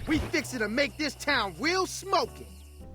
We fixin' to make this town real smoking.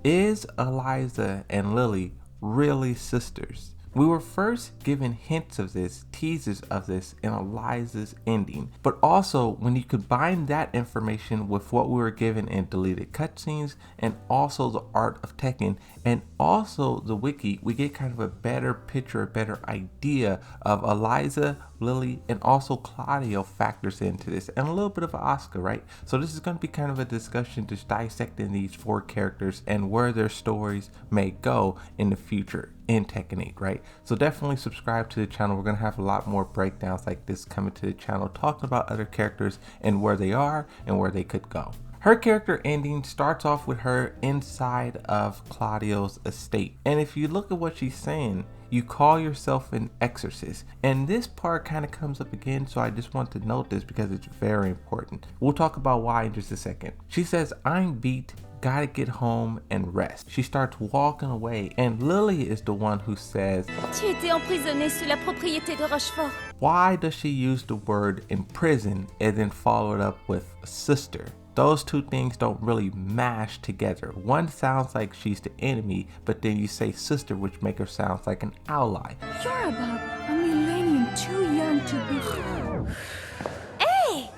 Is Eliza and Lili really sisters? We were first given hints of this, teasers of this in Eliza's ending, but also when you combine that information with what we were given in deleted cutscenes and also the art of Tekken and also the wiki, we get kind of a better picture, a better idea of Eliza, Lili, and also Claudio factors into this, and a little bit of Oscar, right? So this is going to be kind of a discussion just dissecting these four characters and where their stories may go in the future in Tekken 8, right? So definitely subscribe to the channel. We're going to have a lot more breakdowns like this coming to the channel, talking about other characters and where they are and where they could go. Her character ending starts off with her inside of Claudio's estate. And if you look at what she's saying, you call yourself an exorcist. And this part kind of comes up again, so I just want to note this because it's very important. We'll talk about why in just a second. She says, I'm beat, gotta get home and rest. She starts walking away, and Lili is the one who says, Tu étais emprisonné sous la propriété de Rochefort. Why does she use the word imprison and then follow it up with sister? Those two things don't really mash together. One sounds like she's the enemy, but then you say sister, which makes her sound like an ally. You're about a millennium too young to be... Hey!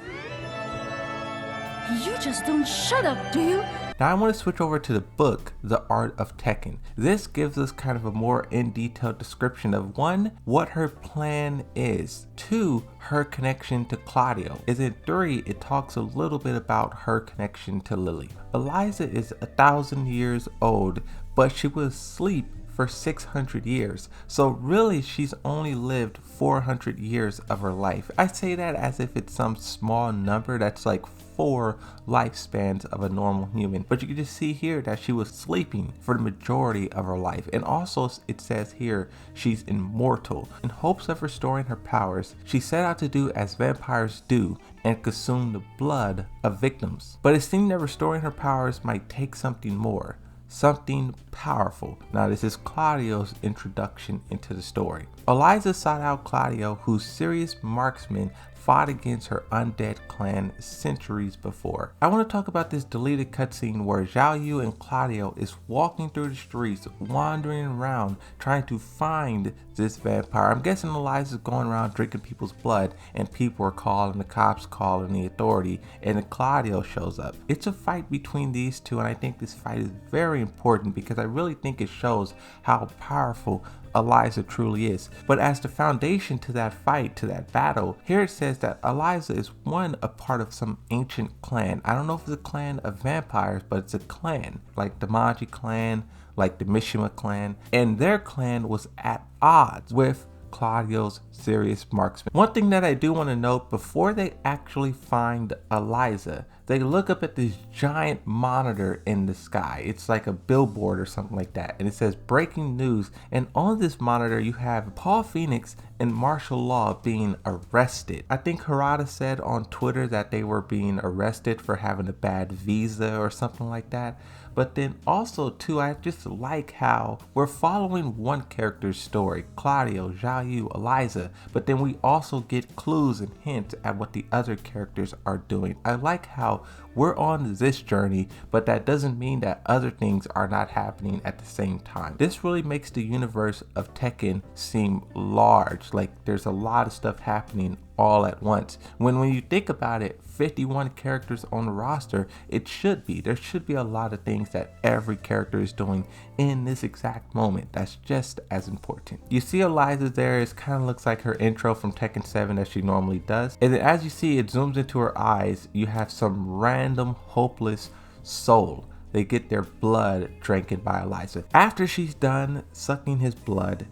You just don't shut up, do you? Now I want to switch over to the book, The Art of Tekken. This gives us kind of a more in-detailed description of 1, what her plan is, 2, her connection to Claudio, and then 3, it talks a little bit about her connection to Lili. Eliza is 1,000 years old, but she was asleep for 600 years. So really she's only lived 400 years of her life. I say that as if it's some small number that's like 4 lifespans of a normal human, but you can just see here that she was sleeping for the majority of her life. And also it says here she's immortal. In hopes of restoring her powers, she set out to do as vampires do and consume the blood of victims. But it seemed that restoring her powers might take something more, something powerful. Now this is Claudio's introduction into the story. Eliza sought out Claudio, whose serious marksman fought against her undead clan centuries before. I want to talk about this deleted cutscene where Xiao Yu and Claudio is walking through the streets, wandering around, trying to find this vampire. I'm guessing Eliza's going around drinking people's blood, and people are calling the cops, calling the authority, and then Claudio shows up. It's a fight between these two, and I think this fight is very important because I really think it shows how powerful Eliza truly is. But as the foundation to that fight, to that battle, here it says that Eliza is a part of some ancient clan. I don't know if it's a clan of vampires, but it's a clan, like the Maji clan, like the Mishima clan, and their clan was at odds with Claudio's serious marksman. One thing that I do want to note, before they actually find Eliza, they look up at this giant monitor in the sky. It's like a billboard or something like that, and it says breaking news, and on this monitor you have Paul Phoenix and martial law being arrested. I think Harada said on Twitter that they were being arrested for having a bad visa or something like that. But then also too, I just like how we're following one character's story, Claudio, Xiao Yu, Eliza, but then we also get clues and hints at what the other characters are doing. I like how we're on this journey, but that doesn't mean that other things are not happening at the same time. This really makes the universe of Tekken seem large, like there's a lot of stuff happening all at once. When you think about it, 51 characters on the roster, there should be a lot of things that every character is doing in this exact moment. That's just as important. You see Eliza there, it kind of looks like her intro from Tekken 7 that she normally does. And then as you see, it zooms into her eyes, you have some random hopeless soul. They get their blood drinking by Eliza. After she's done sucking his blood,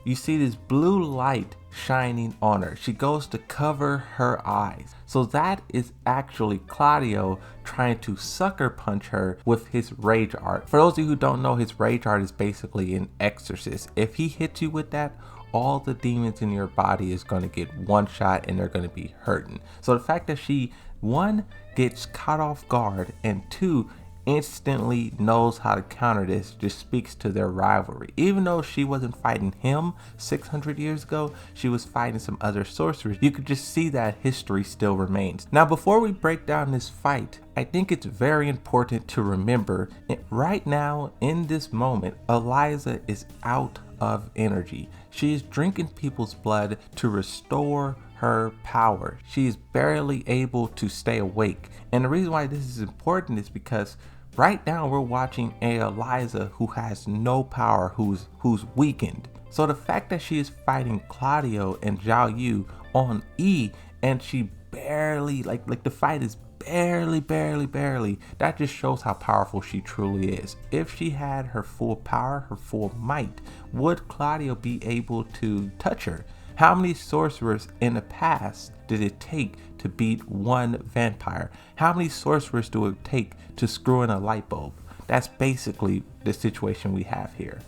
you see this blue light shining on her. She goes to cover her eyes. So that is actually Claudio trying to sucker punch her with his rage art. For those of you who don't know, his rage art is basically an exorcist. If he hits you with that, all the demons in your body is going to get one shot and they're going to be hurting. So the fact that she, 1, gets caught off guard, and 2, instantly knows how to counter this just speaks to their rivalry. Even though she wasn't fighting him 600 years ago, she was fighting some other sorcerers. You could just see that history still remains. Now, before we break down this fight, I think it's very important to remember right now in this moment, Eliza is out of energy. She is drinking people's blood to restore her power. She is barely able to stay awake. And the reason why this is important is because right now we're watching a Eliza who has no power, who's weakened. So the fact that she is fighting Claudio and Zhao Yu on E and she barely, like the fight is barely, that just shows how powerful she truly is. If she had her full power, her full might, would Claudio be able to touch her? How many sorcerers in the past did it take to beat one vampire? How many sorcerers do it take to screw in a light bulb? That's basically the situation we have here.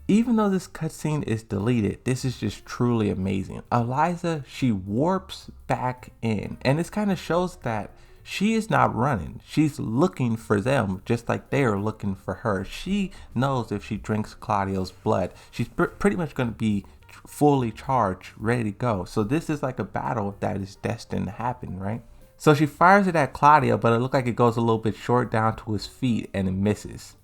Even though this cutscene is deleted, this is just truly amazing. Eliza, she warps back in, and this kind of shows that she is not running. She's looking for them just like they are looking for her. She knows if she drinks Claudio's blood, she's pretty much going to be fully charged, ready to go. So this is like a battle that is destined to happen, right? So she fires it at Claudio, but it looks like it goes a little bit short down to his feet and it misses.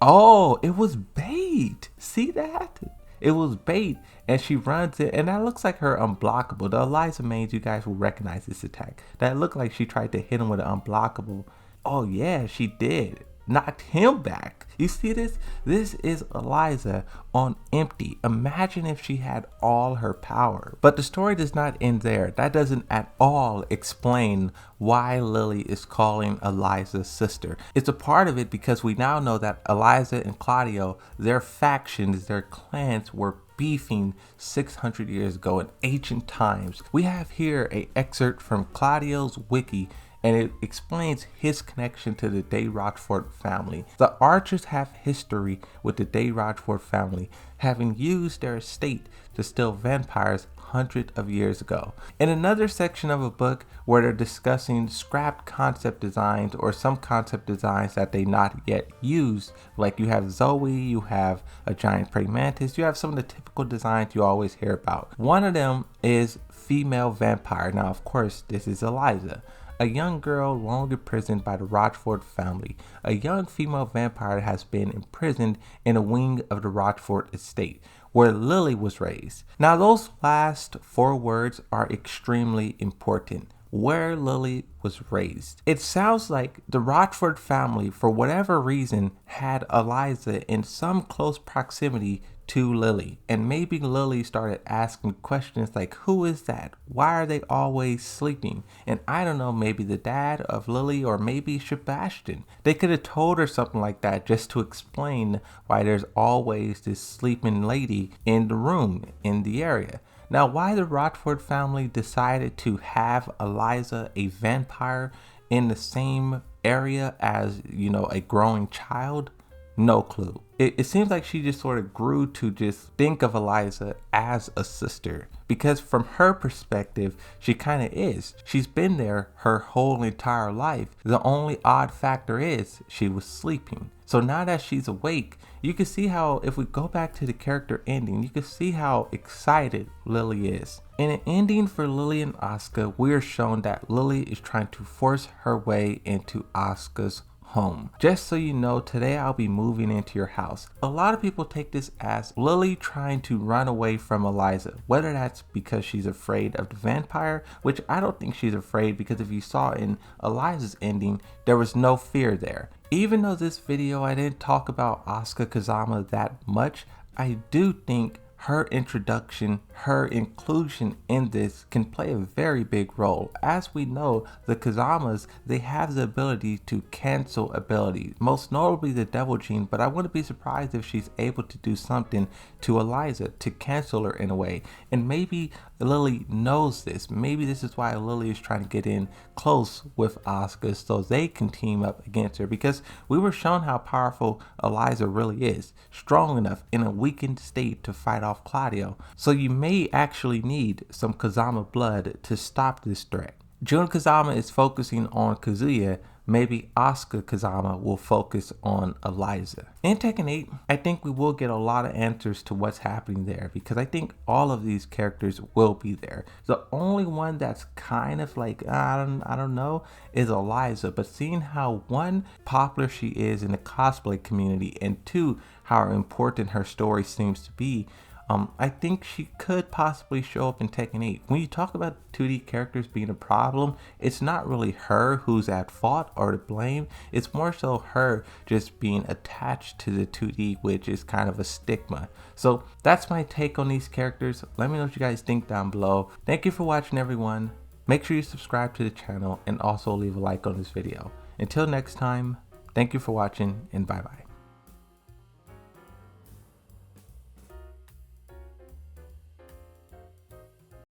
Oh, it was bait. See that? It was bait, and she runs it, and that looks like her unblockable. The Eliza mains, you guys will recognize this attack. That looked like she tried to hit him with an unblockable. Oh yeah, she did. Knocked him back. You see this? This is Eliza on empty. Imagine if she had all her power. But the story does not end there. That doesn't at all explain why Lili is calling Eliza sister. It's a part of it because we now know that Eliza and Claudio, their factions, their clans were beefing 600 years ago in ancient times. We have here an excerpt from Claudio's wiki, and it explains his connection to the de Rochefort family. The Archers have history with the de Rochefort family, having used their estate to steal vampires hundreds of years ago. In another section of a book where they're discussing scrapped concept designs or some concept designs that they not yet used, like you have Zoe, you have a giant praying mantis, you have some of the typical designs you always hear about. One of them is female vampire. Now, of course, this is Eliza, a young girl long imprisoned by the Rochefort family. A young female vampire has been imprisoned in a wing of the Rochefort estate, where Lili was raised. Now, those last 4 words are extremely important. Where Lili was raised. It sounds like the Rochefort family, for whatever reason, had Eliza in some close proximity to Lili, and maybe Lili started asking questions like, who is that? Why are they always sleeping? And I don't know, maybe the dad of Lili or maybe Sebastian. They could have told her something like that just to explain why there's always this sleeping lady in the room, in the area. Now, why the Rochefort family decided to have Eliza, a vampire, in the same area as, a growing child, no clue. It seems like she just sort of grew to just think of Eliza as a sister, because from her perspective, she kind of is. She's been there her whole entire life. The only odd factor is she was sleeping. So now that she's awake, you can see how, if we go back to the character ending, you can see how excited Lili is. In an ending for Lili and Asuka, we are shown that Lili is trying to force her way into Asuka's home. Just so you know, today I'll be moving into your house. A lot of people take this as Lili trying to run away from Eliza, whether that's because she's afraid of the vampire, which I don't think she's afraid, because if you saw in Eliza's ending, there was no fear there. Even though this video I didn't talk about Asuka Kazama that much, I do think her introduction, her inclusion in this can play a very big role. As we know, the Kazamas, they have the ability to cancel abilities, most notably the Devil Gene, but I wouldn't be surprised if she's able to do something to Eliza to cancel her in a way. And maybe Lili knows this. Maybe this is why Lili is trying to get in close with Asuka so they can team up against her, because we were shown how powerful Eliza really is, strong enough in a weakened state to fight off Claudio. So you may actually need some Kazama blood to stop this threat. Jun Kazama is focusing on Kazuya, maybe Asuka Kazama will focus on Eliza. In Tekken 8, I think we will get a lot of answers to what's happening there because I think all of these characters will be there. The only one that's kind of like, I don't know, is Eliza, but seeing how one, popular she is in the cosplay community, and two, how important her story seems to be, I think she could possibly show up in Tekken 8. When you talk about 2D characters being a problem, it's not really her who's at fault or to blame. It's more so her just being attached to the 2D, which is kind of a stigma. So that's my take on these characters. Let me know what you guys think down below. Thank you for watching, everyone. Make sure you subscribe to the channel and also leave a like on this video. Until next time, thank you for watching and bye bye.